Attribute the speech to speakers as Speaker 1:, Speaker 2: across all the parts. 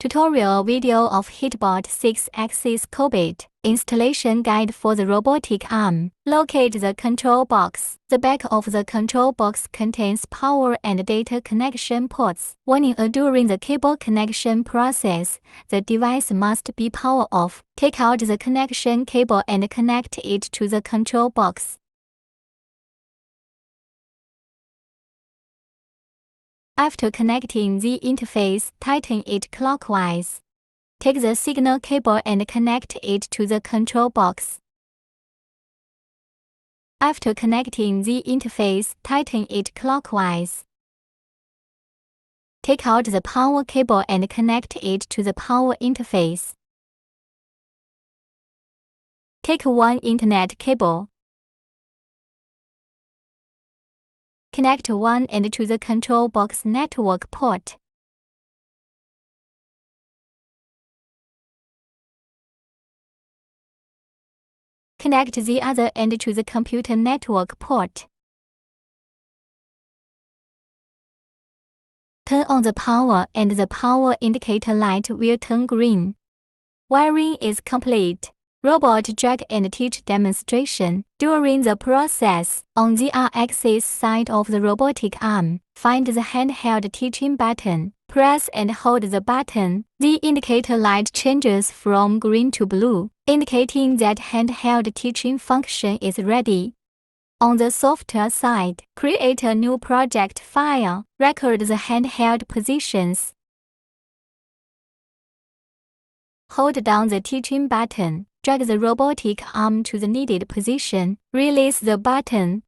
Speaker 1: Tutorial video of Hitbot 6-axis Cobit installation guide for the robotic arm. Locate the control box. The back of the control box contains power and data connection ports. Warning: during the cable connection process, the device must be power off. Take out the connection cable and connect it to the control box. After connecting the interface, tighten it clockwise. Take the signal cable and connect it to the control box. After connecting the interface, tighten it clockwise. Take out the power cable and connect it to the power interface. Take one Internet cable. Connect one end to the control box network port. Connect the other end to the computer network port. Turn on the power and the power indicator light will turn green. Wiring is complete. Robot drag and teach demonstration. During the process, on the R-axis side of the robotic arm, find the handheld teaching button. Press and hold the button. The indicator light changes from green to blue, indicating that handheld teaching function is ready. On the software side, create a new project file. Record the handheld positions. Hold down the teaching button. Drag the robotic arm to the needed position. Release the button.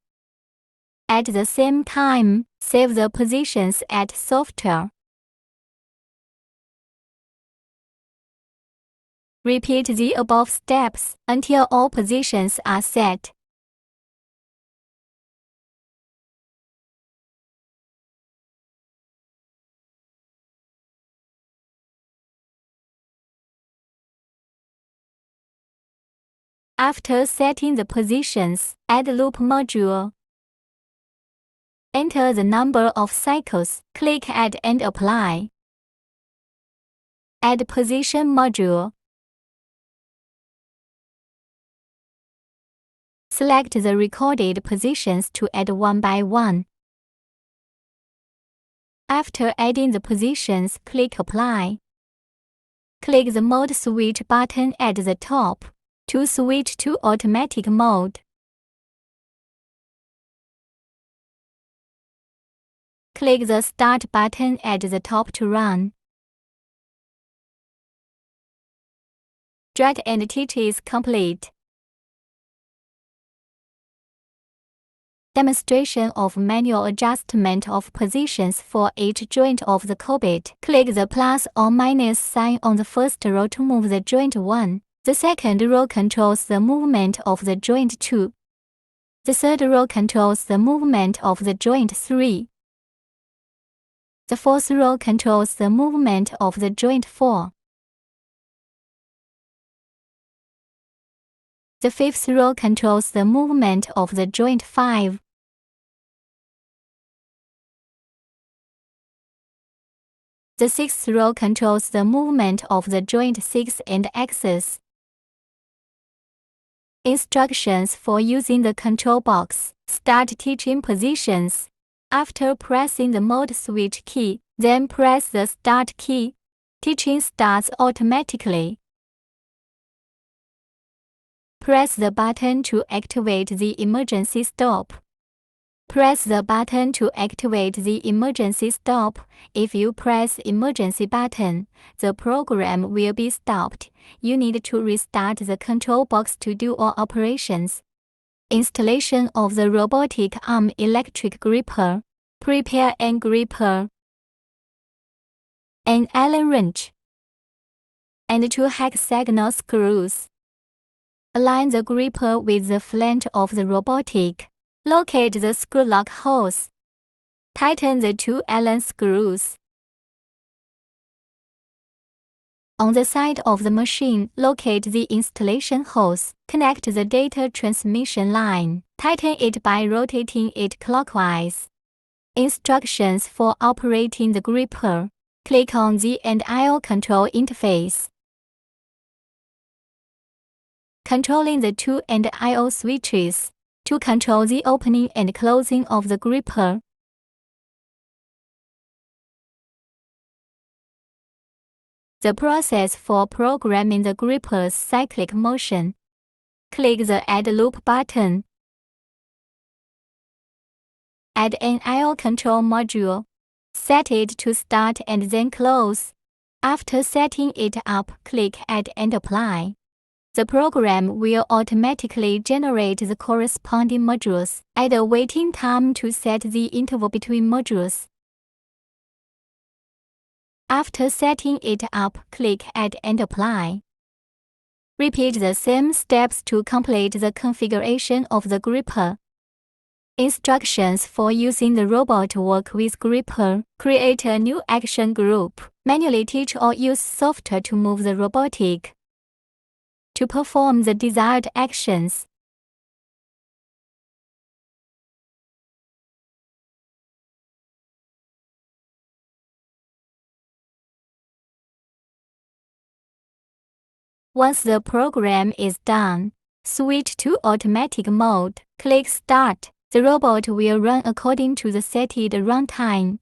Speaker 1: At the same time, save the positions at software. Repeat the above steps until all positions are set. After setting the positions, add loop module. Enter the number of cycles. Click Add and apply. Add position module. Select the recorded positions to add one by one. After adding the positions, click Apply. Click the Mode switch button at the top to switch to automatic mode. Click the Start button at the top to run. Drag and teach is complete. Demonstration of manual adjustment of positions for each joint of the Cobit. Click the plus or minus sign on the first row to move the joint 1. The second row controls the movement of the joint 2. The third row controls the movement of the joint 3. The fourth row controls the movement of the joint 4. The fifth row controls the movement of the joint 5. The sixth row controls the movement of the joint 6 and axis. Instructions for using the control box. Start teaching positions. After pressing the mode switch key, then press the start key. Teaching starts automatically. Press the button to activate the emergency stop. Press the button to activate the emergency stop. If you press emergency button, the program will be stopped. You need to restart the control box to do all operations. Installation of the robotic arm electric gripper. Prepare an gripper, an Allen wrench, and 2 hexagonal screws. Align the gripper with the flange of the robotic. Locate the screw lock holes. Tighten the 2 Allen screws. On the side of the machine, locate the installation hose. Connect the data transmission line. Tighten it by rotating it clockwise. Instructions for operating the gripper. Click on the end-I/O control interface. Controlling the two end-I/O switches to control the opening and closing of the gripper. The process for programming the gripper's cyclic motion. Click the Add Loop button. Add an I/O control module. Set it to start and then close. After setting it up, click Add and Apply. The program will automatically generate the corresponding modules. Add a waiting time to set the interval between modules. After setting it up, click Add and Apply. Repeat the same steps to complete the configuration of the gripper. Instructions for using the robot work with gripper. Create a new action group. Manually teach or use software to move the robotic to perform the desired actions. Once the program is done, switch to automatic mode. Click Start. The robot will run according to the setted runtime.